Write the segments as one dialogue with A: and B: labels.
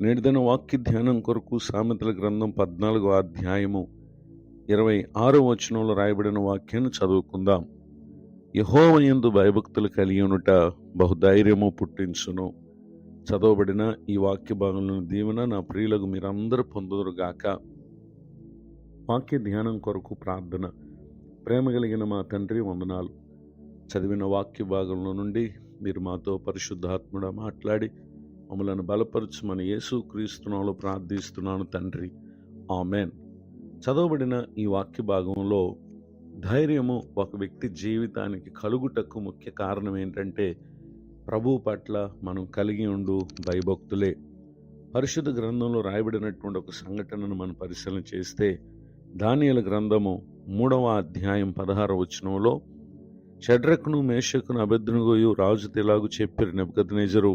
A: నేటిదిన వాక్య ధ్యానం కొరకు సామెతల గ్రంథం 14వ అధ్యాయము 26వ వచనంలో రాయబడిన వాక్యాన్ని చదువుకుందాం. యెహోవా యందు భయభక్తులు కలిగి ఉండుట బహుధైర్యము పుట్టించును. చదవబడిన ఈ వాక్య భాగంలోని దీవెన నా ప్రియులకు మీరందరూ పొందుదురుగాక. వాక్య ధ్యానం కొరకు ప్రార్థన. ప్రేమ కలిగిన మా తండ్రి, వందనాలు. చదివిన వాక్య భాగంలో నుండి మీరు మాతో పరిశుద్ధాత్ముడా మాట్లాడి మమ్మలను బలపరచుమని యేసుక్రీస్తు నామములో ప్రార్థిస్తున్నాను తండ్రి, ఆమెన్. చదవబడిన ఈ వాక్య భాగంలో ధైర్యము ఒక వ్యక్తి జీవితానికి కలుగుటకు ముఖ్య కారణం ఏంటంటే ప్రభువు పట్ల మనం కలిగి ఉండు భయభక్తులే. పరిశుద్ధ గ్రంథంలో రాయబడినటువంటి ఒక సంఘటనను మనం పరిశీలన చేస్తే దానియేలు గ్రంథము 3వ అధ్యాయం 16వ వచనంలో, షడ్రకును మేషకును అబేద్నెగోయు రాజుతో ఇలాగు చెప్పిరి, నెబుకద్నెజరు,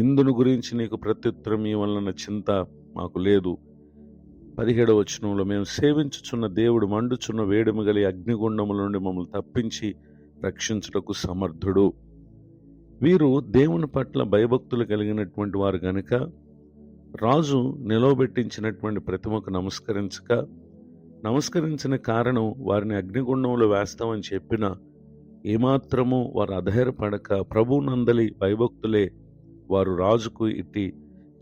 A: ఇందును గురించి నీకు ప్రత్యుత్తరం ఇవ్వాలన్న చింత మాకు లేదు. 17వ వచనంలో, మేము సేవించుచున్న దేవుడు మండుచున్న వేడిమి గల అగ్నిగుండముల నుండి మమ్మల్ని తప్పించి రక్షించుటకు సమర్థుడు. వీరు దేవుని పట్ల భయభక్తులు కలిగినటువంటి వారు గనుక రాజు నిలవబెట్టించినటువంటి ప్రతిమకు నమస్కరించిన కారణం వారిని అగ్నిగుండంలో వేస్తామని చెప్పిన ఏమాత్రము వారు అధైర్యపడక ప్రభువునందలి భయభక్తులే వారు రాజుకు ఇట్టి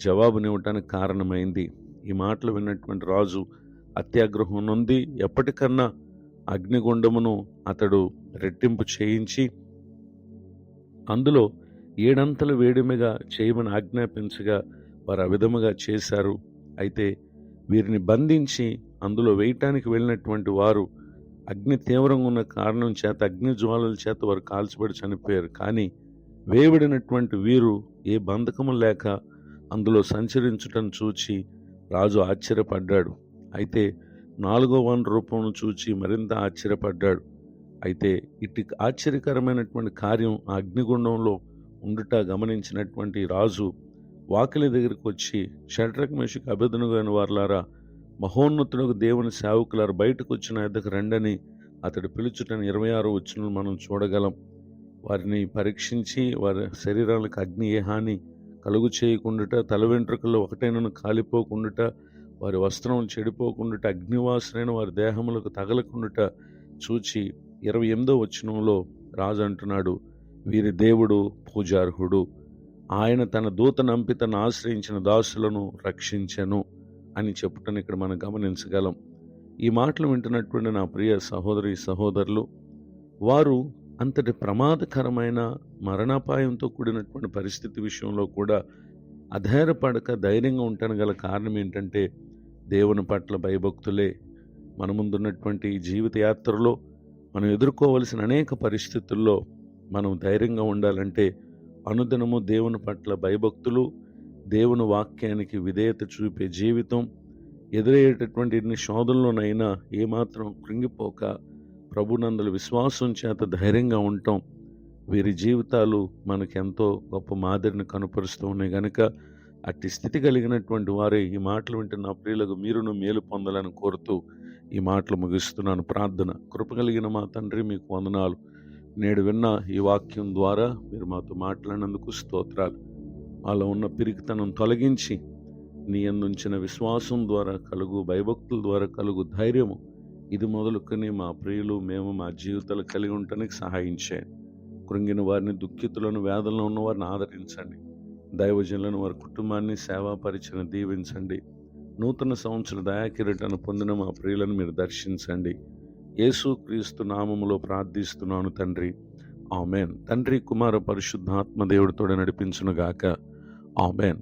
A: జవాబునివ్వటానికి కారణమైంది. ఈ మాటలు విన్నటువంటి రాజు అత్యాగ్రహం నొంది ఎప్పటికన్నా అగ్నిగుండమును అతడు రెట్టింపు చేయించి అందులో 7 అంతలు వేడిమిగా చేయమని ఆజ్ఞాపించగా వారు ఆ విధముగా చేశారు. అయితే వీరిని బంధించి అందులో వేయటానికి వెళ్ళినటువంటి వారు అగ్ని తీవ్రంగా ఉన్న కారణం చేత అగ్ని జ్వాలల చేత వారు కాల్చబడి చనిపోయారు. కానీ వేయబడినటువంటి వీరు ఏ బంధకము లేక అందులో సంచరించుటను చూచి రాజు ఆశ్చర్యపడ్డాడు. అయితే 4వ వాని రూపమును చూచి మరింత ఆశ్చర్యపడ్డాడు. అయితే ఇటు ఆశ్చర్యకరమైనటువంటి కార్యం ఆ అగ్నిగుండంలో ఉండుట గమనించినటువంటి రాజు వాకిలి దగ్గరికి వచ్చి, షడ్రక్ మేషక్ అబేద్నెగో అయిన వారులారా, మహోన్నతులకు దేవుని సేవకులారా, బయటకు వచ్చిన ఎద్దకు రండని అతడు పిలుచుటని 26వ వచనంలో మనం చూడగలం. వారిని పరీక్షించి వారి శరీరాలకు అగ్ని ఏ హాని కలుగు చేయకుండాట, తల వెంట్రుకల్లో ఒకటైనను కాలిపోకుండాట, వారి వస్త్రం చెడిపోకుండాట, అగ్నివాసనైన వారి దేహములకు తగలకుండాట చూచి 28వ వచనంలో రాజు అంటున్నాడు, వీరి దేవుడు పూజార్హుడు, ఆయన తన దూతనంపి తను ఆశ్రయించిన దాసులను రక్షించెను అని చెప్పుటను ఇక్కడ మనం గమనించగలం. ఈ మాటలు వింటున్నటువంటి నా ప్రియ సహోదరి సహోదరులు, వారు అంతటి ప్రమాదకరమైన మరణాపాయంతో కూడినటువంటి పరిస్థితి విషయంలో కూడా అధైర్యపడక ధైర్యంగా ఉండటానికి గల కారణం ఏంటంటే దేవుని పట్ల భయభక్తులే. మన ముందున్నటువంటి ఈ జీవిత యాత్రలో మనం ఎదుర్కోవలసిన అనేక పరిస్థితుల్లో మనం ధైర్యంగా ఉండాలంటే అనుదినము దేవుని పట్ల భయభక్తులు, దేవుని వాక్యానికి విధేయత చూపే జీవితం, ఎదురయ్యేటటువంటి ఎన్ని శోధనలోనైనా ఏమాత్రం కృంగిపోక ప్రభునందలి విశ్వాసం చేత ధైర్యంగా ఉండటం, వీరి జీవితాలు మనకెంతో గొప్ప మాదిరిని కనుపరుస్తూ ఉన్నాయి కనుక అట్టి స్థితి కలిగినటువంటి వారే ఈ మాటలు వింటున్న ప్రియులకు మీరును మేలు పొందాలని కోరుతూ ఈ మాటలు ముగిస్తున్నాను. ప్రార్థన. కృప కలిగిన మా తండ్రి, మీకు వందనాలు. నేడు విన్న ఈ వాక్యం ద్వారా మీరు మాతో మాట్లాడినందుకు స్తోత్రాలు. అలా ఉన్న పిరికితనం తొలగించి నీ యందుంచిన విశ్వాసం ద్వారా కలుగు భయభక్తుల ద్వారా కలుగు ధైర్యము ఇది మొదలుకొని మా ప్రియులు మేము మా జీవితాలు కలిగి ఉండటానికి సహాయం చేయండి. కృంగిన వారిని, దుఃఖితులను, వేదనలో ఉన్న వారిని ఆదరించండి. దైవజనులను, వారి కుటుంబాన్ని, సేవా పరిచయం దీవించండి. నూతన సంవత్సర దయాకిరీటాన్ని పొందిన మా ప్రియులను మీరు దర్శించండి. యేసుక్రీస్తు నామములో ప్రార్థిస్తున్నాను తండ్రి, ఆమెన్. తండ్రి, కుమార, పరిశుద్ధాత్మ దేవుడితో నడిపించునుగాక, ఆమెన్.